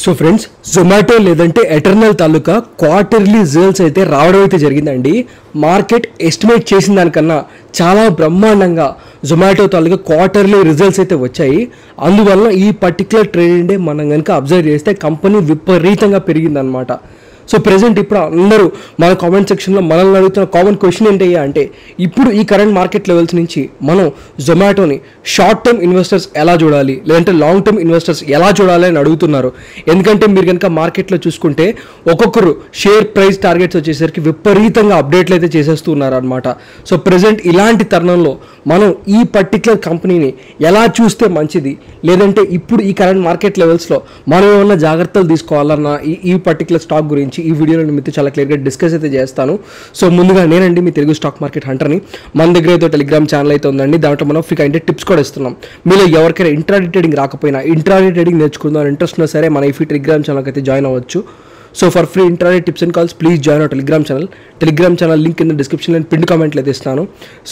So friends, Zomato లేదంటే eternal తాలూకా quarterly results అయితే రావడం అయితే జరిగిందండి. మార్కెట్ ఎస్టిమేట్ చేసిన దానికన్నా చాలా బ్రహ్మాండంగా జొమాటో తాలూకా క్వార్టర్లీ రిజల్ట్స్ అయితే వచ్చాయి. అందువల్ల ఈ పర్టికులర్ ట్రేడింగ్ డే మనం కనుక అబ్జర్వ్ చేస్తే కంపెనీ విపరీతంగా పెరిగిందనమాట. సో ప్రెజెంట్ ఇప్పుడు అందరూ మన కామెంట్ సెక్షన్లో మనల్ని అడుగుతున్న కామన్ క్వశ్చన్ ఏంటయ్యా అంటే, ఇప్పుడు ఈ కరెంట్ మార్కెట్ లెవెల్స్ నుంచి మనం జొమాటోని షార్ట్ టర్మ్ ఇన్వెస్టర్స్ ఎలా చూడాలి, లేదంటే లాంగ్ టర్మ్ ఇన్వెస్టర్స్ ఎలా చూడాలి అని అడుగుతున్నారు. ఎందుకంటే మీరు కనుక మార్కెట్లో చూసుకుంటే ఒక్కొక్కరు షేర్ ప్రైస్ టార్గెట్స్ వచ్చేసరికి విపరీతంగా అప్డేట్లు అయితే చేసేస్తున్నారు అనమాట. సో ప్రెజెంట్ ఇలాంటి తరుణంలో మనం ఈ పర్టికులర్ కంపెనీని ఎలా చూస్తే మంచిది, లేదంటే ఇప్పుడు ఈ కరెంట్ మార్కెట్ లెవెల్స్లో మనం ఏమన్నా జాగ్రత్తలు తీసుకోవాలన్న ఈ పర్టికులర్ స్టాక్ గురించి ఈ వీడియోలో మీతో చాలా క్లియర్గా డిస్కస్ అయితే చేస్తాను. సో ముందుగా నేనండి మీ తెలుగు స్టాక్ మార్కెట్ హంటర్ని. మన దగ్గర అయితే టెలిగ్రామ్ ఛానల్ అయితే ఉందండి. దాంట్లో మనం ఫ్రీగా అంటే టిప్స్ కూడా ఇస్తున్నాం. మీలో ఎవరికైనా ఇంట్రాడే ట్రేడింగ్ రాకపోయినా, ఇంట్రాడే ట్రేడింగ్ నేర్చుకుందాం ఇంట్రెస్ట్ ఉన్నా సరే మన ఈ టెలిగ్రామ్ ఛానల్కి అయితే జాయిన్ అవ్వచ్చు. So for free intraday tips and calls please join our Telegram channel link కింద డిస్క్రిప్షన్లో పిన్ కామెంట్లు అయితే ఇస్తాను.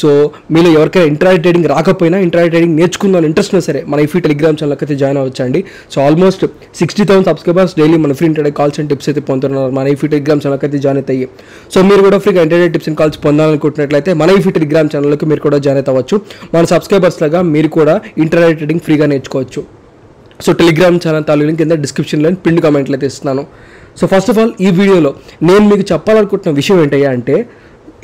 సో మీలో ఎవరికైనా ఇంట్రాడే ట్రేడింగ్ రాకపోయినా, ఇంట్రాడే ట్రేడింగ్ నేర్చుకుందాం ఇంట్రెస్ట్ ఉన్నా సరే మన ఈ టెలిగ్రామ్ ఛానల్కి అయితే జాయిన్ అవ్వచ్చండి. సో ఆల్మోస్ట్ 60,000 సబ్స్క్రైబర్స్ డైలీ మన free intraday calls and tips అయితే పొందుతున్నారు మన ఈ టెలిగ్రామ్ ఛానల్కి అయితే జాయిన్ అవుతాయి. సో మీరు కూడా ఫ్రీగా ఇంట్రాడే టిప్స్ అండ్ కాల్స్ పొందాలనుకుంటున్నట్లయితే మన ఈ టెలిగ్రామ్ ఛానల్కి మీరు కూడా జాయిన్ అవ్వచ్చు. మన సబ్స్క్రైబర్స్ లాగా మీరు కూడా ఇంట్రాడే ట్రేడింగ్ ఫ్రీగా నేర్చుకోవచ్చు. సో టెలిగ్రామ్ ఛానల్ తాలూ లింక్ కింద డిస్క్రిప్షన్లో పిన్ కామెంట్లు అయితే ఇస్తున్నాను. సో ఫస్ట్ ఆఫ్ ఆల్ ఈ వీడియోలో నేను మీకు చెప్పాలనుకుంటున్న విషయం ఏంటయ్యా అంటే,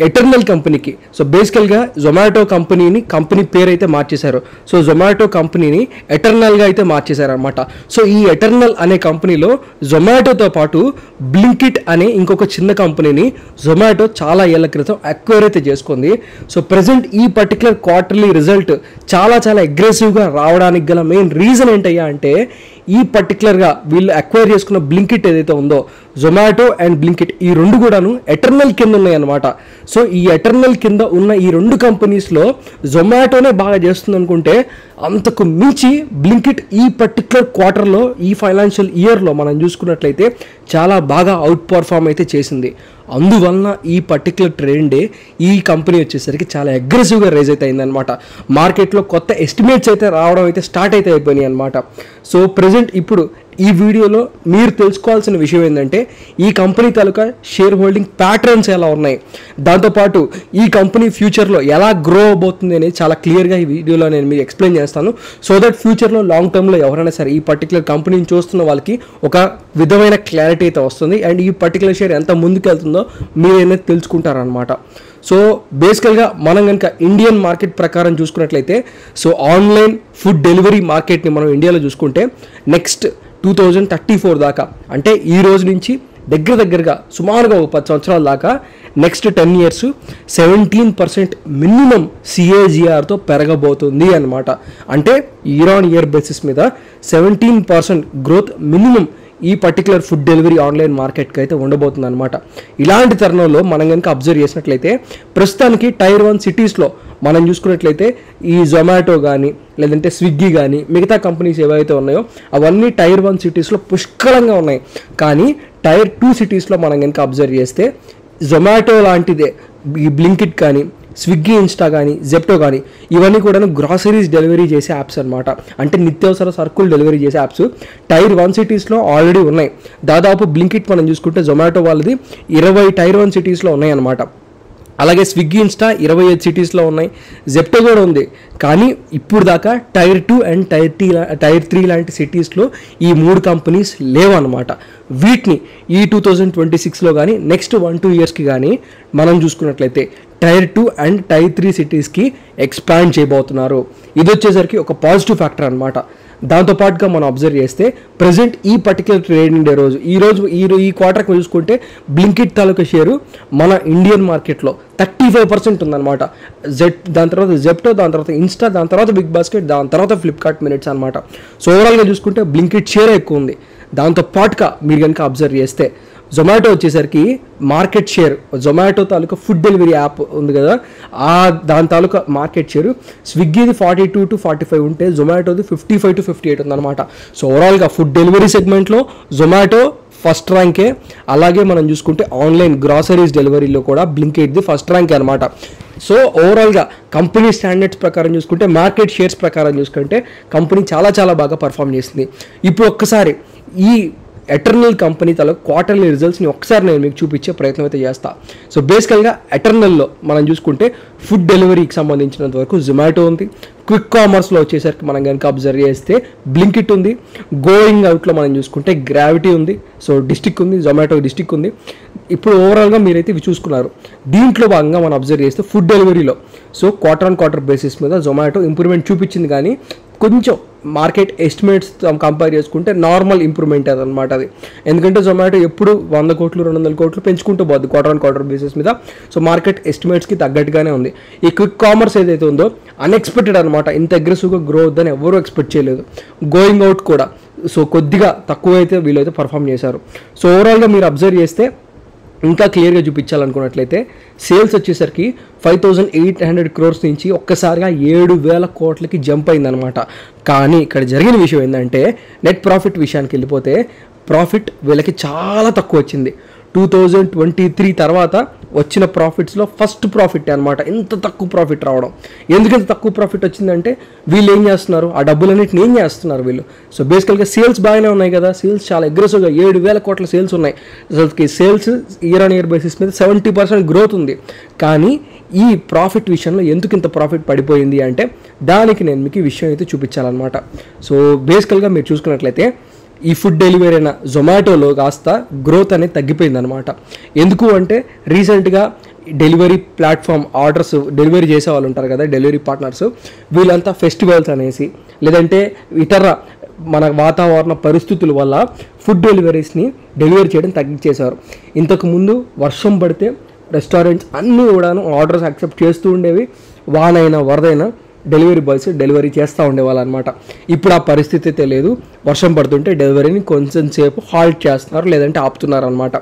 ఎటర్నల్ కంపెనీకి, సో బేసికల్గా జొమాటో కంపెనీని కంపెనీ పేరు అయితే మార్చేశారు. సో జొమాటో కంపెనీని ఎటర్నల్గా అయితే మార్చేశారు అనమాట. సో ఈ ఎటర్నల్ అనే కంపెనీలో జొమాటోతో పాటు బ్లింకిట్ అనే ఇంకొక చిన్న కంపెనీని జొమాటో చాలా ఏళ్ల క్రితం అక్వైర్ అయితే చేసుకుంది. సో ప్రజెంట్ ఈ పర్టికులర్ క్వార్టర్లీ రిజల్ట్ చాలా అగ్రెసివ్గా రావడానికి గల మెయిన్ రీజన్ ఏంటయ్యా అంటే, ఈ పర్టికులర్గా వీళ్ళు అక్వైర్ చేసుకున్న బ్లింకిట్ ఏదైతే ఉందో, జొమాటో అండ్ బ్లింకిట్ ఈ రెండు కూడాను ఎటర్నల్ కింద ఉన్నాయన్నమాట. సో ఈ ఎటర్నల్ కింద ఉన్న ఈ రెండు కంపెనీస్లో జొమాటోనే బాగా చేస్తుంది అనుకుంటే, అంతకు మించి బ్లింకిట్ ఈ పర్టికులర్ క్వార్టర్లో, ఈ ఫైనాన్షియల్ ఇయర్లో మనం చూసుకున్నట్లయితే చాలా బాగా అవుట్ పర్ఫామ్ అయితే చేసింది. అందువలన ఈ పర్టికులర్ ట్రెండ్ డే ఈ కంపెనీ వచ్చేసరికి చాలా అగ్రెసివ్గా రైజ్ అయితే అయిందనమాట. మార్కెట్లో కొత్త ఎస్టిమేట్స్ అయితే రావడం అయితే స్టార్ట్ అయితే అయిపోయినాయి అనమాట. సో ప్రజెంట్ ఇప్పుడు ఈ వీడియోలో మీరు తెలుసుకోవాల్సిన విషయం ఏంటంటే, ఈ కంపెనీ తాలూకా షేర్ హోల్డింగ్ ప్యాటర్న్స్ ఎలా ఉన్నాయి, దాంతోపాటు ఈ కంపెనీ ఫ్యూచర్లో ఎలా గ్రో అవబోతుంది అనేది చాలా క్లియర్గా ఈ వీడియోలో నేను మీకు ఎక్స్ప్లెయిన్ చేస్తాను. సో దట్ ఫ్యూచర్లో లాంగ్ టర్మ్లో ఎవరైనా సరే ఈ పర్టికులర్ కంపెనీని చూస్తున్న వాళ్ళకి ఒక విధమైన క్లారిటీ అయితే వస్తుంది. అండ్ ఈ పర్టికులర్ షేర్ ఎంత ముందుకు వెళ్తుందో మీరైనా తెలుసుకుంటారనమాట. సో బేసికల్గా మనం కనుక ఇండియన్ మార్కెట్ ప్రకారం చూసుకున్నట్లయితే, సో ఆన్లైన్ ఫుడ్ డెలివరీ మార్కెట్ని మనం ఇండియాలో చూసుకుంటే నెక్స్ట్ 2034 దాకా, అంటే ఈ రోజు నుంచి దగ్గరగా సుమారుగా 10 సంవత్సరాల దాకా నెక్స్ట్ 10 years 17% మినిమం CAGRతో పెరగబోతుంది అనమాట. అంటే ఇయర్ ఆన్ ఇయర్ బేసిస్ మీద 17% గ్రోత్ మినిమం ఈ పర్టికులర్ ఫుడ్ డెలివరీ ఆన్లైన్ మార్కెట్కి అయితే ఉండబోతుంది అనమాట. ఇలాంటి తరుణంలో మనం కనుక అబ్జర్వ్ చేసినట్లయితే, ప్రస్తుతానికి Tier 1 సిటీస్లో మనం చూసుకున్నట్లయితే ఈ జొమాటో కానీ, లేదంటే స్విగ్గీ కానీ, మిగతా కంపెనీస్ ఏవైతే ఉన్నాయో అవన్నీ Tier 1 సిటీస్లో పుష్కలంగా ఉన్నాయి. కానీ Tier 2 సిటీస్లో మనం కనుక అబ్జర్వ్ చేస్తే జొమాటో లాంటిదే ఈ బ్లింకిట్ కానీ, స్విగ్గీ, ఇన్స్టా కానీ, జెప్టో కానీ ఇవన్నీ కూడా గ్రాసరీస్ డెలివరీ చేసే యాప్స్ అనమాట. అంటే నిత్యావసర సరుకులు డెలివరీ చేసే యాప్స్ Tier 1 సిటీస్లో ఆల్రెడీ ఉన్నాయి. దాదాపు బ్లింకిట్ మనం చూసుకుంటే జొమాటో వాళ్ళది 20 Tier 1 సిటీస్లో ఉన్నాయి అనమాట. అలాగే స్విగ్గీ, ఇన్స్టా 25 సిటీస్లో ఉన్నాయి. జెప్టో కూడా ఉంది. కానీ ఇప్పుడు దాకా Tier 2 అండ్ Tier 3 లాంటి సిటీస్లో ఈ 3 కంపెనీస్ లేవన్నమాట. వీటిని ఈ 2026లో కానీ నెక్స్ట్ 1-2 yearsకి కానీ మనం చూసుకున్నట్లయితే Tier 2 అండ్ Tier 3 సిటీస్కి ఎక్స్పాండ్ చేయబోతున్నారు. ఇది వచ్చేసరికి ఒక పాజిటివ్ ఫ్యాక్టర్ అనమాట. దాంతోపాటుగా మనం అబ్జర్వ్ చేస్తే ప్రజెంట్ ఈ పర్టికులర్ ట్రేడింగ్ డే రోజు ఈ క్వార్టర్కి చూసుకుంటే బ్లింకిట్ తాలూకా షేరు మన ఇండియన్ మార్కెట్లో 35% ఉందన్నమాట. దాని తర్వాత జెప్టో, దాని తర్వాత ఇన్స్టా, దాని తర్వాత బిగ్ బాస్కెట్, దాని తర్వాత ఫ్లిప్కార్ట్ మినిట్స్ అనమాట. సో ఓవరాల్గా చూసుకుంటే బ్లింకిట్ షేర్ ఎక్కువ ఉంది. దాంతోపాటుగా మీరు కనుక అబ్జర్వ్ చేస్తే జొమాటో వచ్చేసరికి మార్కెట్ షేర్, జొమాటో తాలూకా ఫుడ్ డెలివరీ యాప్ ఉంది కదా, దాని తాలూకా మార్కెట్ షేరు స్విగ్గీది 42 to 45 ఉంటే జొమాటోది 55 to 58 ఉందన్నమాట. సో ఓవరాల్గా ఫుడ్ డెలివరీ సెగ్మెంట్లో జొమాటో ఫస్ట్ ర్యాంకే. అలాగే మనం చూసుకుంటే ఆన్లైన్ గ్రాసరీస్ డెలివరీలో కూడా బ్లింకిట్ది ఫస్ట్ ర్యాంక్ అనమాట. సో ఓవరాల్గా కంపెనీ స్టాండర్డ్స్ ప్రకారం చూసుకుంటే, మార్కెట్ షేర్స్ ప్రకారం చూసుకుంటే కంపెనీ చాలా బాగా పర్ఫామ్ చేసింది. ఇప్పుడు ఒక్కసారి ఈ ఎటర్నల్ కంపెనీ తల క్వార్టర్లీ రిజల్ట్స్ని ఒకసారి నేను మీకు చూపించే ప్రయత్నం అయితే చేస్తాను. సో బేసికల్గా ఎటర్నల్లో మనం చూసుకుంటే ఫుడ్ డెలివరీకి సంబంధించినంత వరకు జొమాటో ఉంది. క్విక్ కామర్స్లో వచ్చేసరికి మనం కనుక అబ్జర్వ్ చేస్తే బ్లింకిట్ ఉంది. గోయింగ్ అవుట్లో మనం చూసుకుంటే గ్రావిటీ ఉంది. సో డిస్టిక్ ఉంది, జొమాటో డిస్టిక్ ఉంది. ఇప్పుడు ఓవరాల్గా మీరైతే ఇవి చూసుకున్నారు. దీంట్లో భాగంగా మనం అబ్జర్వ్ చేస్తే ఫుడ్ డెలివరీలో so quarter on quarter basis మీద జొమాటో ఇంప్రూవ్మెంట్ చూపించింది, కానీ కొంచెం మార్కెట్ ఎస్టిమేట్స్ కంపేర్ చేసుకుంటే నార్మల్ ఇంప్రూవ్మెంట్ అదనమాట అది. ఎందుకంటే జొమాటో ఎప్పుడు 100 కోట్లు 200 కోట్లు పెంచుకుంటూ పోద్ది క్వార్టర్ ఆన్ క్వార్టర్ బేసిస్ మీద. సో మార్కెట్ ఎస్టిమేట్స్కి తగ్గట్టుగానే ఉంది. ఈ క్విక్ కామర్స్ ఏదైతే ఉందో అన్ఎక్స్పెక్టెడ్ అనమాట. ఇంత అగ్రెసివ్గా గ్రో అవుద్దని ఎవరూ ఎక్స్పెక్ట్ చేయలేదు. గోయింగ్ అవుట్ కూడా సో కొద్దిగా తక్కువ అయితే వీళ్ళైతే పర్ఫామ్ చేశారు. సో ఓవరాల్గా మీరు అబ్జర్వ్ చేస్తే ఇంకా క్లియర్గా చూపించాలనుకున్నట్లయితే సేల్స్ వచ్చేసరికి 5,800 crores నుంచి ఒక్కసారిగా 7,000 కోట్లకి జంప్ అయిందనమాట. కానీ ఇక్కడ జరిగిన విషయం ఏంటంటే నెట్ ప్రాఫిట్ విషయానికి వెళ్ళిపోతే ప్రాఫిట్ వీళ్ళకి చాలా తక్కువ వచ్చింది. 2023 తర్వాత వచ్చిన ప్రాఫిట్స్లో ఫస్ట్ ప్రాఫిట్ అనమాట ఇంత తక్కువ ప్రాఫిట్ రావడం. ఎందుకంత తక్కువ ప్రాఫిట్ వచ్చిందంటే వీళ్ళు ఏం చేస్తున్నారు, ఆ డబ్బులన్నింటిని ఏం చేస్తున్నారు వీళ్ళు. సో బేసికల్గా సేల్స్ బాగానే ఉన్నాయి కదా, సేల్స్ చాలా అగ్రెసివ్గా 7,000 కోట్ల సేల్స్ ఉన్నాయి. అసలుకి sales year on year basis మీద 70% గ్రోత్ ఉంది. కానీ ఈ ప్రాఫిట్ విషయంలో ఎందుకు ఇంత ప్రాఫిట్ పడిపోయింది అంటే దానికి నేను మీకు ఈ విషయం అయితే చూపించాలన్నమాట. సో బేసికల్గా మీరు చూసుకున్నట్లయితే ఈ ఫుడ్ డెలివరీ అయిన జొమాటోలో కాస్త గ్రోత్ అనేది తగ్గిపోయిందనమాట. ఎందుకు అంటే రీసెంట్గా డెలివరీ ప్లాట్ఫామ్ ఆర్డర్స్ డెలివరీ చేసే వాళ్ళు ఉంటారు కదా, డెలివరీ పార్ట్నర్స్, వీళ్ళంతా ఫెస్టివల్స్ అనేసి లేదంటే ఇతర మన వాతావరణ పరిస్థితుల వల్ల ఫుడ్ డెలివరీస్ని డెలివరీ చేయడం తగ్గించేశారు. ఇంతకుముందు వర్షం పడితే రెస్టారెంట్స్ అన్నీ కూడాను ఆర్డర్స్ యాక్సెప్ట్ చేస్తూ ఉండేవి. వానైనా వరదైనా డెలివరీ బాయ్స్ డెలివరీ చేస్తూ ఉండేవాళ్ళు అనమాట. ఇప్పుడు ఆ పరిస్థితి అయితే లేదు. వర్షం పడుతుంటే డెలివరీని కొంచెం సేపు హాల్ట్ చేస్తున్నారు, లేదంటే ఆపుతున్నారు అనమాట.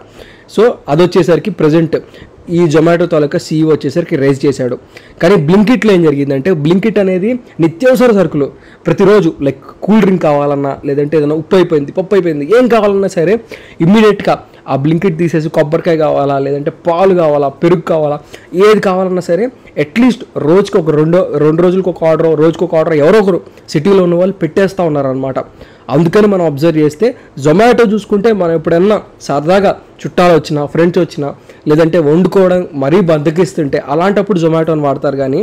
సో అదొచ్చేసరికి ప్రజెంట్ ఈ జొమాటో తాలూకా CEO వచ్చేసరికి రైజ్ చేశాడు. కానీ బ్లింకిట్లో ఏం జరిగిందంటే బ్లింకిట్ అనేది నిత్యావసర సరుకులు ప్రతిరోజు లైక్ కూల్ డ్రింక్ కావాలన్నా లేదంటే ఏదైనా ఉప్పు అయిపోయింది, పప్పు అయిపోయింది, ఏం కావాలన్నా సరే ఇమ్మీడియట్గా ఆ బ్లింకిట్ తీసేసి కొబ్బరికాయ కావాలా లేదంటే పాలు కావాలా పెరుగు కావాలా ఏది కావాలన్నా సరే అట్లీస్ట్ రోజుకి ఒక రెండు రోజులకు ఒక ఆర్డర్, రోజుకి ఒక ఆర్డర్ ఎవరో ఒకరు సిటీలో ఉన్న వాళ్ళు పెట్టేస్తూ ఉన్నారనమాట. అందుకని మనం అబ్జర్వ్ చేస్తే జొమాటో చూసుకుంటే మనం ఎప్పుడన్నా సరదాగా చుట్టాలు వచ్చినా ఫ్రెండ్స్ వచ్చినా లేదంటే వండుకోవడం మరీ బద్దకిస్తుంటే అలాంటప్పుడు జొమాటోని వాడతారు. కానీ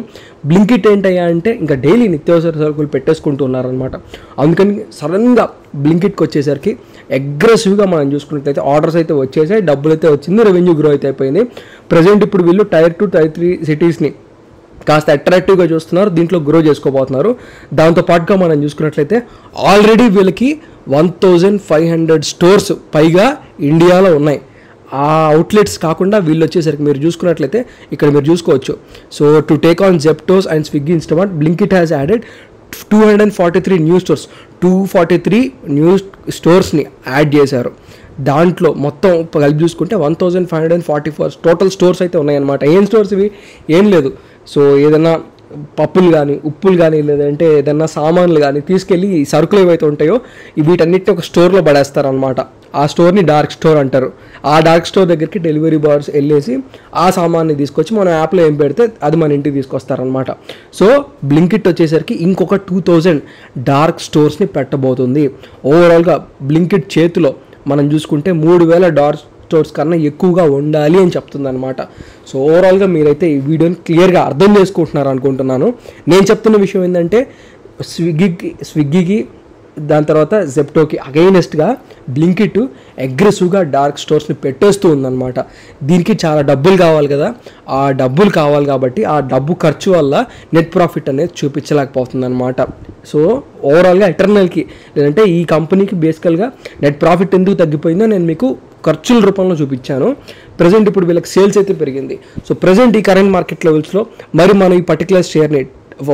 బ్లింకిట్ ఏంటయ్యా అంటే ఇంకా డైలీ నిత్యావసర సరుకులు పెట్టేసుకుంటూ ఉన్నారనమాట. అందుకని సడన్గా బ్లింకిట్కి వచ్చేసరికి అగ్రెసివ్గా మనం చూసుకున్నట్లయితే ఆర్డర్స్ అయితే వచ్చేసాయి, డబ్బులు అయితే వచ్చింది, రెవెన్యూ గ్రో అయితే అయిపోయింది. ప్రజెంట్ ఇప్పుడు వీళ్ళు Tier 2 Tier 3 సిటీస్ని కాస్త అట్రాక్టివ్గా చూస్తున్నారు, దీంట్లో గ్రో చేసుకోబోతున్నారు. దాంతోపాటుగా మనం చూసుకున్నట్లయితే ఆల్రెడీ వీళ్ళకి 1,500 స్టోర్స్ పైగా ఇండియాలో ఉన్నాయి. ఆ అవుట్లెట్స్ కాకుండా వీళ్ళు వచ్చేసరికి మీరు చూసుకున్నట్లయితే ఇక్కడ మీరు చూసుకోవచ్చు. So to take on Zeptos and Swiggy Instamart Blinkit has added 243 new stores, 243 new స్టోర్స్ని యాడ్ చేశారు. దాంట్లో మొత్తం కలిపి చూసుకుంటే 1,544 టోటల్ స్టోర్స్ అయితే ఉన్నాయన్నమాట. ఏం స్టోర్స్ ఇవి? ఏం లేదు. సో ఏదైనా పప్పులు కానీ ఉప్పులు కానీ లేదంటే ఏదైనా సామాన్లు కానీ తీసుకెళ్ళి ఈ సరుకులు ఏవైతే ఉంటాయో వీటన్నిటిని ఒక స్టోర్లో పడేస్తారనమాట. ఆ స్టోర్ని డార్క్ స్టోర్ అంటారు. ఆ డార్క్ స్టోర్ దగ్గరికి డెలివరీ బాయ్స్ వెళ్ళేసి ఆ సామాన్ని తీసుకొచ్చి మన యాప్లో ఏం పెడితే అది మన ఇంటికి తీసుకొస్తారనమాట. సో బ్లింకిట్ వచ్చేసరికి ఇంకొక 2,000 డార్క్ స్టోర్స్ని పెట్టబోతుంది. ఓవరాల్గా బ్లింకిట్ చేతిలో మనం చూసుకుంటే 3,000 డార్క్ స్టోర్స్ కన్నా ఎక్కువగా ఉండాలి అని చెప్తుంది అనమాట. సో ఓవరాల్గా మీరైతే ఈ వీడియోని క్లియర్గా అర్థం చేసుకుంటున్నారు అనుకుంటున్నాను. నేను చెప్తున్న విషయం ఏంటంటే స్విగ్గీకి దాని తర్వాత జెప్టోకి అగైనెస్ట్గా బ్లింకిట్ అగ్రెసివ్గా డార్క్ స్టోర్స్ని పెట్టేస్తూ ఉందన్నమాట. దీనికి చాలా డబ్బులు కావాలి కదా, ఆ డబ్బులు కావాలి కాబట్టి ఆ డబ్బు ఖర్చు వల్ల నెట్ ప్రాఫిట్ అనేది చూపించలేకపోతుంది అనమాట. సో ఓవరాల్గా ఎటర్నల్కి లేదంటే ఈ కంపెనీకి బేసికల్గా నెట్ ప్రాఫిట్ ఎందుకు తగ్గిపోయిందో నేను మీకు ఖర్చుల రూపంలో చూపించాను. ప్రజెంట్ ఇప్పుడు వీళ్ళకి సేల్స్ అయితే పెరిగింది. సో ప్రజెంట్ ఈ కరెంట్ మార్కెట్ లెవెల్స్లో మరి మనం ఈ పర్టికులర్ షేర్ని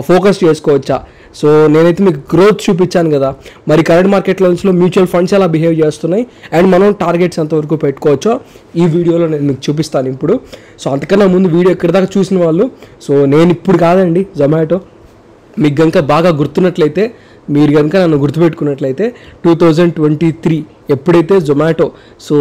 ఫోకస్ చేసుకోవచ్చా? సో నేనైతే మీకు గ్రోత్ చూపించాను కదా, మరి కరెంట్ మార్కెట్ లెవెల్స్లో మ్యూచువల్ ఫండ్స్ ఎలా బిహేవ్ చేస్తున్నాయి అండ్ మనం టార్గెట్స్ ఎంతవరకు పెట్టుకోవచ్చో ఈ వీడియోలో నేను మీకు చూపిస్తాను ఇప్పుడు. సో అంతకన్నా ముందు వీడియో ఎక్కడి దాకా చూసిన వాళ్ళు, సో నేను ఇప్పుడు కాదండి జొమాటో, మీకు కనుక బాగా గుర్తున్నట్లయితే మీరు కనుక నన్ను గుర్తుపెట్టుకున్నట్లయితే 2023 ఎప్పుడైతే జొమాటో సో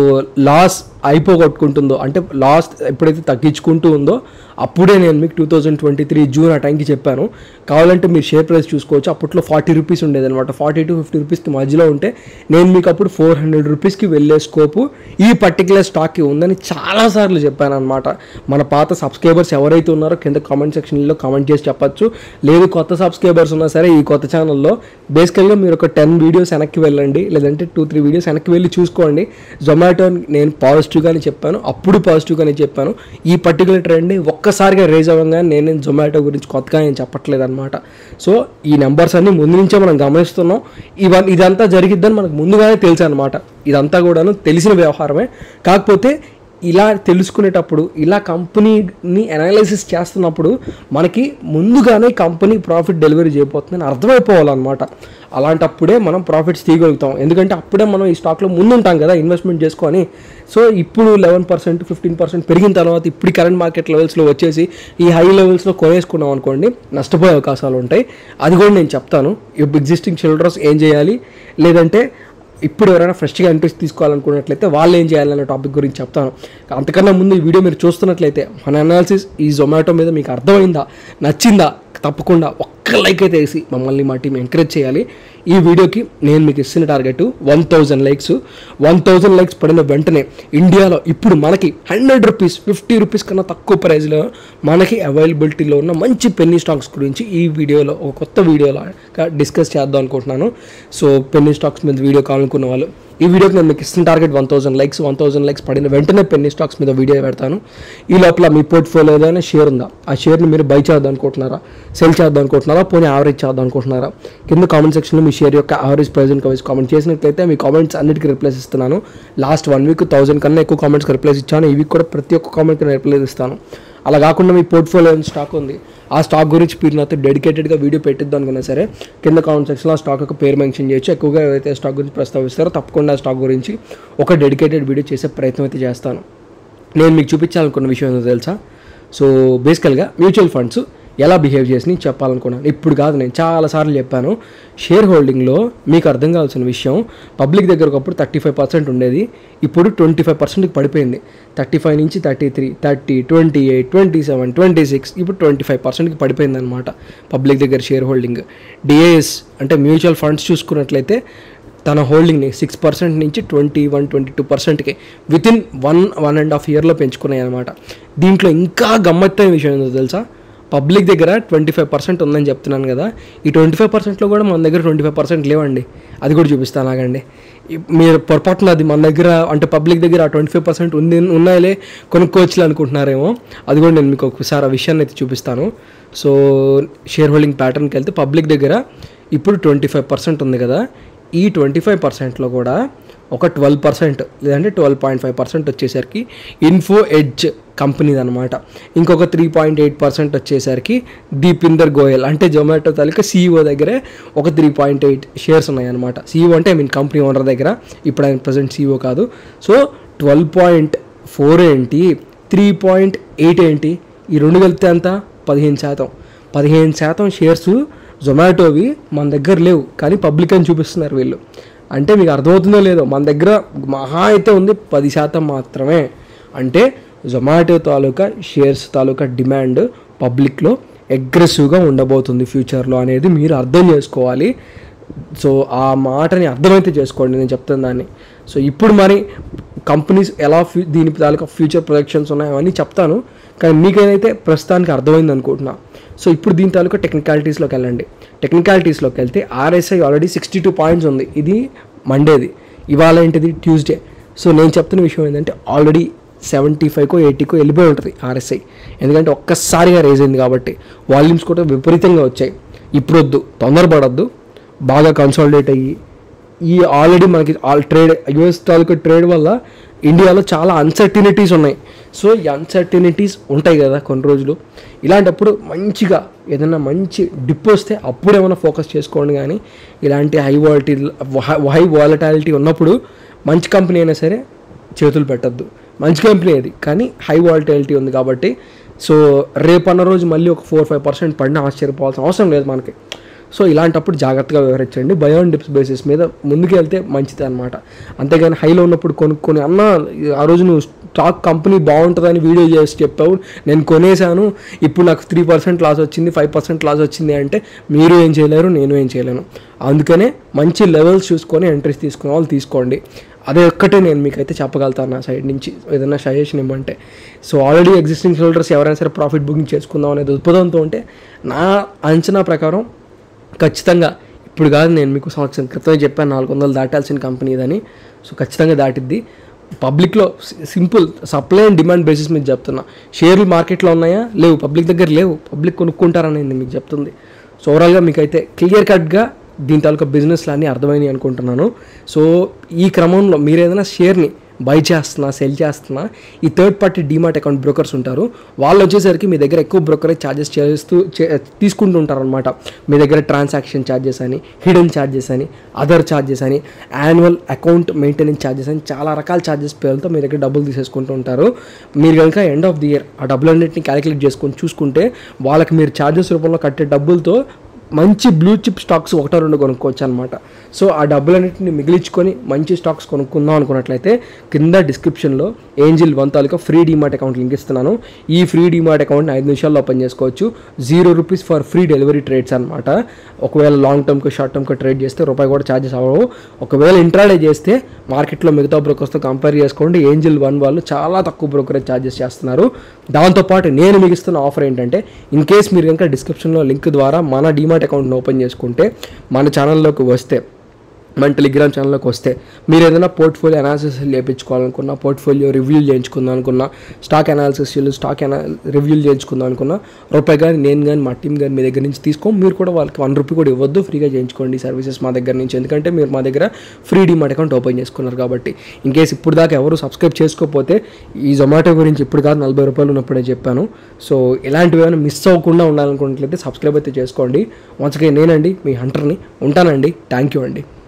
లాస్ అయిపోగొట్టుకుంటుందో, అంటే లాస్ ఎప్పుడైతే తగ్గించుకుంటూ ఉందో అప్పుడే నేను మీకు 2023 జూన్ ఆ టైంకి చెప్పాను. కావాలంటే మీరు షేర్ ప్రైస్ చూసుకోవచ్చు. అప్పట్లో 40 రూపీస్ ఉండేది అనమాట. 40 to 50 రూపీస్కి మధ్యలో ఉంటే నేను మీకు అప్పుడు 400 రూపీస్కి వెళ్ళే స్కోపు ఈ పర్టికులర్ స్టాక్కి ఉందని చాలాసార్లు చెప్పాను అనమాట. మన పాత సబ్స్క్రైబర్స్ ఎవరైతే ఉన్నారో కింద కామెంట్ సెక్షన్లో కామెంట్ చేసి చెప్పచ్చు. లేదు కొత్త సబ్స్క్రైబర్స్ ఉన్నా సరే ఈ కొత్త ఛానల్లో బేసికల్గా మీరు ఒక 10 వీడియోస్ వెనక్కి వెళ్ళండి, లేదంటే 2-3 వీడియోస్ వెనక్కి వెళ్ళి చూసుకోండి. జొమాటో నేను పాజిటివ్గానే చెప్పాను, అప్పుడు పాజిటివ్గానే చెప్పాను. ఈ పర్టికులర్ ట్రెండ్ ఒక్కసారిగా రేజ్ అవ్వగానే నేను జొమాటో గురించి కొత్తగా నేను చెప్పట్లేదు అనమాట. సో ఈ నెంబర్స్ అన్నీ ముందు నుంచే మనం గమనిస్తున్నాం. ఇదంతా జరిగిద్దని మనకు ముందుగానే తెలుసు అనమాట. ఇదంతా కూడాను తెలిసిన వ్యవహారమే. కాకపోతే ఇలా తెలుసుకునేటప్పుడు, ఇలా కంపెనీని అనాలిసిస్ చేస్తున్నప్పుడు మనకి ముందుగానే కంపెనీ ప్రాఫిట్ డెలివరీ చేయబోతుందని అర్థమైపోవాలన్నమాట. అలాంటప్పుడే మనం ప్రాఫిట్స్ తీయగలుగుతాం. ఎందుకంటే అప్పుడే మనం ఈ స్టాక్లో ముందుంటాం కదా ఇన్వెస్ట్మెంట్ చేసుకొని. సో ఇప్పుడు 11%, 15% పెరిగిన తర్వాత ఇప్పుడు కరెంట్ మార్కెట్ లెవెల్స్లో వచ్చేసి ఈ హై లెవెల్స్లో కొనేసుకున్నాం అనుకోండి, నష్టపోయే అవకాశాలు ఉంటాయి. అది కూడా నేను చెప్తాను. ఎగ్జిస్టింగ్ షోల్డర్స్ ఏం చేయాలి, లేదంటే ఇప్పుడు ఎవరైనా ఫ్రెష్గా ఇంట్రెస్ట్ తీసుకోవాలనుకున్నట్లయితే వాళ్ళు ఏం చేయాలనే టాపిక్ గురించి చెప్తాను. అంతకన్నా ముందు ఈ వీడియో మీరు చూస్తున్నట్లయితే మన అనాలిసిస్ ఈ జొమాటో మీద మీకు అర్థమైందా, నచ్చిందా, తప్పకుండా ఒక్క లైక్ అయితే వేసి మమ్మల్ని మా టీం ఎంకరేజ్ చేయాలి. ఈ వీడియోకి నేను మీకు ఇస్తున్న టార్గెట్ 1000 లైక్స్. 1000 లైక్స్ పడిన వెంటనే ఇండియాలో ఇప్పుడు మనకి 100 రూపీస్, 50 రూపీస్ కన్నా తక్కువ ప్రైస్లో మనకి అవైలబిలిటీలో ఉన్న మంచి పెన్నీ స్టాక్స్ గురించి ఈ వీడియోలో ఒక కొత్త వీడియోలో డిస్కస్ చేద్దాం అనుకుంటున్నాను. సో పెన్నీ స్టాక్స్ మీద వీడియో కావాలనుకున్న వాళ్ళు ఈ వీడియోకి నేను మీకు ఇస్తున్న టార్గెట్ 1000 లైక్స్. 1000 లైక్స్ పడిన వెంటనే పెన్నీ స్టాక్స్ మీద వీడియో పెడతాను. ఈ లోపల మీ పోర్ట్ఫోలియో ఏదైనా షేర్ ఉందా, ఆ షేర్ని మీరు బై చేద్దాం అనుకుంటున్నారా, సెల్ చేద్దాం అనుకుంటున్నారా, పోనీ యావరేజ్ చేద్దాం అనుకుంటున్నారా? కింద కామెంట్ సెక్షన్లో మీ షేర్ యొక్క యావరేజ్ ప్రైజ్ని కామెంట్ చేసినట్లయితే మీ కామెంట్స్ అన్నిటికీ రిప్లైస్ ఇస్తున్నాను. లాస్ట్ 1 వీక్ 1000 కన్నా ఎక్కువ కామెంట్స్కి రిప్లైస్ ఇచ్చాను. ఈ వీక్ కూడా ప్రతి ఒక్క కామెంట్కి రిప్లైస్ ఇస్తాను. అలా కాకుండా మీ పోర్ట్ఫోలియో స్టాక్ ఉంది, ఆ స్టాక్ గురించి మీరు నాతో డెడికేటెడ్గా వీడియో పెట్టిద్దాం అనుకున్నా సరే కింద కామెంట్ సెక్షన్లో ఆ స్టాక్ యొక్క పేరు మెన్షన్ చేయొచ్చు. ఎక్కువగా ఏదైతే స్టాక్ గురించి ప్రస్తావిస్తారో తప్పకుండా ఆ స్టాక్ గురించి ఒక డెడికేటెడ్ వీడియో చేసే ప్రయత్నం అయితే చేస్తాను. నేను మీకు చూపించాలనుకున్న విషయం ఏంటో తెలుసా? సో బేసికల్గా మ్యూచువల్ ఫండ్స్ ఎలా బిహేవ్ చేసి చెప్పాలనుకున్నాను. ఇప్పుడు కాదు, నేను చాలాసార్లు చెప్పాను. షేర్ హోల్డింగ్లో మీకు అర్థం కావాల్సిన విషయం, పబ్లిక్ దగ్గర ఒకప్పుడు 35% ఉండేది, ఇప్పుడు 25%కి పడిపోయింది. 35 నుంచి 33, 30, 28, 27, 26, ఇప్పుడు 25%కి పడిపోయింది అనమాట పబ్లిక్ దగ్గర షేర్ హోల్డింగ్. డిఏఎస్ అంటే మ్యూచువల్ ఫండ్స్ చూసుకున్నట్లయితే తన హోల్డింగ్ని 6% నుంచి 21-22%కి వితిన్ 1.5 ఇయర్లో పెంచుకున్నాయి అనమాట. దీంట్లో ఇంకా గమ్మత్తైన విషయం ఏంటో తెలుసా? పబ్లిక్ దగ్గర 25% ఉందని చెప్తున్నాను కదా, ఈ 25%లో కూడా మన దగ్గర 25% లేవండి. అది కూడా చూపిస్తాను ఆగండి. మీరు పొరపాటున అది మన దగ్గర అంటే పబ్లిక్ దగ్గర ఆ 25% ఉన్నాయిలే కొనుక్కోవచ్చులే అనుకుంటున్నారేమో. అది కూడా నేను మీకు ఒకసారి ఆ విషయాన్ని అయితే చూపిస్తాను. సో షేర్ హోల్డింగ్ ప్యాటర్న్కి వెళ్తే పబ్లిక్ దగ్గర ఇప్పుడు 25% ఉంది కదా, ఈ 25%లో కూడా ఒక 12% లేదంటే 12.5% వచ్చేసరికి ఇన్ఫో ఎడ్జ్ కంపెనీది అనమాట. ఇంకొక 3.8% వచ్చేసరికి దీపిందర్ గోయల్ అంటే జొమాటో తాలూకా CEO దగ్గరే ఒక 3.8 షేర్స్ ఉన్నాయన్నమాట. CEO అంటే కంపెనీ ఓనర్ దగ్గర, ఇప్పుడు ఆయన ప్రజెంట్ CEO కాదు. సో 12.4 ఏంటి, 3.8 ఏంటి, ఈ రెండు కలిపితే అంత 15%. 15% షేర్స్ జొమాటోవి మన దగ్గర లేవు, కానీ పబ్లిక్ అని చూపిస్తున్నారు వీళ్ళు. అంటే మీకు అర్థమవుతుందో లేదో, మన దగ్గర మహా అయితే ఉంది 10% మాత్రమే. అంటే జొమాటో తాలూకా షేర్స్ తాలూకా డిమాండ్ పబ్లిక్లో అగ్రెసివ్గా ఉండబోతుంది ఫ్యూచర్లో అనేది మీరు అర్థం చేసుకోవాలి. సో ఆ మాటని అర్థమైతే చేసుకోండి, నేను చెప్తాను దాన్ని. సో ఇప్పుడు మరి కంపెనీస్ ఎలా దీని తాలూకా ఫ్యూచర్ ప్రొజెక్షన్స్ ఉన్నాయో అవన్నీ చెప్తాను, కానీ మీకేదైతే ప్రస్తుతానికి అర్థమైంది అనుకుంటున్నా. సో ఇప్పుడు దీని తాలూకా టెక్నికాలిటీస్లోకి వెళ్ళండి. టెక్నికాలిటీస్లోకి వెళ్తే RSI ఆల్రెడీ 62 పాయింట్స్ ఉంది. ఇది మండేది, ఇవాళ ఏంటిది ట్యూస్డే. సో నేను చెప్తున్న విషయం ఏంటంటే ఆల్రెడీ 75కో 80కో వెళ్ళిపోయి ఉంటుంది RSI, ఎందుకంటే ఒక్కసారిగా రేజ్ అయింది కాబట్టి. వాల్యూమ్స్ కూడా విపరీతంగా వచ్చాయి. ఇప్పుడు వద్దు, తొందరపడద్దు, బాగా కన్సాలిడేట్ అయ్యి ఈ ఆల్రెడీ మనకి ట్రేడ్ US తాలూకా ట్రేడ్ వల్ల ఇండియాలో చాలా అన్సర్టినిటీస్ ఉన్నాయి. సో ఈ అన్సర్టినిటీస్ ఉంటాయి కదా కొన్ని రోజులు, ఇలాంటప్పుడు మంచిగా ఏదైనా మంచి డిప్ వస్తే అప్పుడు ఏమైనా ఫోకస్ చేసుకోండి. కానీ ఇలాంటి హై వాలటాలిటీ ఉన్నప్పుడు మంచి కంపెనీ అయినా సరే చేతులు పెట్టద్దు. మంచి కంపెనీ అది, కానీ హై వాలటాలిటీ ఉంది కాబట్టి. సో రేపన్న రోజు మళ్ళీ ఒక 4-5% పడినా ఆశ్చర్యపోవాల్సిన అవసరం లేదు మనకి. సో ఇలాంటప్పుడు జాగ్రత్తగా వ్యవహరించండి. బై ఆన్ డిప్స్ బేసిస్ మీద ముందుకు వెళ్తే మంచిది అనమాట. అంతేగాని హైలో ఉన్నప్పుడు కొనుక్కొని అన్న ఆ రోజు నువ్వు స్టాక్ కంపెనీ బాగుంటుందని వీడియో చేసి చెప్పావు, నేను కొనేసాను, ఇప్పుడు నాకు 3% లాస్ వచ్చింది, 5% లాస్ వచ్చింది అంటే మీరు ఏం చేయలేరు, నేను ఏం చేయలేను. అందుకనే మంచి లెవెల్స్ చూసుకొని ఎంట్రీస్ తీసుకునే వాళ్ళు తీసుకోండి. అదే ఒక్కటే నేను మీకైతే చెప్పగలుగుతాను నా సైడ్ నుంచి ఏదైనా సజెషన్ ఇవ్వమంటే. సో ఆల్రెడీ ఎగ్జిస్టింగ్ హోల్డర్స్ ఎవరైనా సరే ప్రాఫిట్ బుకింగ్ చేసుకుందాం అనే దృక్పథంతో ఉంటే నా అంచనా ప్రకారం ఖచ్చితంగా ఇప్పుడు కాదు, నేను మీకు సంవత్సరం క్రితమే చెప్పాను 400 దాటాల్సిన కంపెనీ ఇదని. సో ఖచ్చితంగా దాటిద్ది. పబ్లిక్లో simple supply and demand basis మీద చెప్తున్నా. షేర్లు మార్కెట్లో ఉన్నాయా? లేవు. పబ్లిక్ దగ్గర లేవు. పబ్లిక్ కొనుక్కుంటారనేది మీకు చెప్తుంది. సో ఓవరాల్గా మీకైతే క్లియర్ కట్గా దీని తాలూకా బిజినెస్లు అన్నీ అర్థమైనాయి అనుకుంటున్నాను. సో ఈ క్రమంలో మీరు ఏదైనా షేర్ని బై చేస్తున్నా, సెల్ చేస్తున్నా, ఈ third party DMart account brokers ఉంటారు. వాళ్ళు వచ్చేసరికి మీ దగ్గర ఎక్కువ బ్రోకరేజ్ ఛార్జెస్ తీసుకుంటూ ఉంటారు అనమాట. మీ దగ్గర ట్రాన్సాక్షన్ ఛార్జెస్ అని, హిడెన్ ఛార్జెస్ అని, అదర్ ఛార్జెస్ అని, యాన్యువల్ అకౌంట్ మెయింటెనెన్స్ ఛార్జెస్ అని చాలా రకాల ఛార్జెస్ పేరుతో మీ దగ్గర డబ్బులు తీసేసుకుంటూ ఉంటారు. మీరు కనుక ఎండ్ ఆఫ్ ది ఇయర్ ఆ డబ్బులన్నింటినీ క్యాలిక్యులేట్ చేసుకొని చూసుకుంటే వాళ్ళకి మీరు ఛార్జెస్ రూపంలో కట్టే డబ్బులతో మంచి బ్లూ చిప్ స్టాక్స్ 1-2 కొనుక్కోవచ్చు అనమాట. సో ఆ డబ్బులన్నింటిని మిగిలించుకొని మంచి స్టాక్స్ కొనుక్కుందాం అనుకున్నట్లయితే కింద డిస్క్రిప్షన్లో ఏంజిల్ 1 తాలూకా ఫ్రీ డీమార్ట్ అకౌంట్ లింక్ ఇస్తున్నాను. ఈ ఫ్రీ డీమార్ట్ అకౌంట్ని 5 నిమిషాల్లో ఓపెన్ చేసుకోవచ్చు. ₹0 ఫర్ ఫ్రీ డెలివరీ ట్రేడ్స్ అనమాట. ఒకవేళ లాంగ్ టర్మ్కి షార్ట్ టర్మ్కి ట్రేడ్ చేస్తే రూపాయి కూడా ఛార్జెస్ అవ్వవు. ఒకవేళ ఇంట్రాడే చేస్తే మార్కెట్లో మిగతా బ్రోకర్స్తో కంపేర్ చేసుకోండి, ఏంజిల్ 1 వాళ్ళు చాలా తక్కువ బ్రోకరేజ్ ఛార్జెస్ చేస్తున్నారు. దాంతోపాటు నేను మీకు ఇస్తున్న ఆఫర్ ఏంటంటే, ఇన్ కేస్ మీరు కనుక డిస్క్రిప్షన్లో లింక్ ద్వారా మన డీమార్ట్ అకౌంట్ని ఓపెన్ చేసుకుంటే మన ఛానల్లోకి వస్తే, మన టెలిగ్రామ్ ఛానల్లోకి వస్తే, మీరు ఏదైనా పోర్ట్ఫోలియో అనాలిసిస్ చేయించుకోవాలనుకున్నా, పోర్ట్ఫోలియో రివ్యూలు చేయించుకుందాం అనుకున్నా, స్టాక్ అనాలిసిస్ రివ్యూలు చేయించుకుందాం అనుకున్నా, రూపాయి కానీ నేను కానీ మా టీం కానీ మీ దగ్గర నుంచి తీసుకో, మీరు కూడా వాళ్ళకి ₹1 కూడా ఇవ్వద్దు, ఫ్రీగా చేయించుకోండి సర్వీసెస్ మా దగ్గర నుంచి. ఎందుకంటే మీరు మా దగ్గర ఫ్రీ డీమార్ట్ అకౌంట్ ఓపెన్ చేసుకున్నారు కాబట్టి. ఇన్ కేసు ఇప్పుడు దాకా ఎవరు సబ్స్క్రైబ్ చేసుకోకపోతే, ఈ జొమాటో గురించి ఇప్పుడు కాదు ₹40 ఉన్నప్పుడే చెప్పాను. సో ఇలాంటివి ఏమైనా మిస్ అవ్వకుండా ఉండాలనుకున్నట్లయితే సబ్స్క్రైబ్ అయితే చేసుకోండి. వన్స్ అగైన్ నేనండి మీ హంటర్ని. ఉంటానండి. థ్యాంక్ యూ అండి.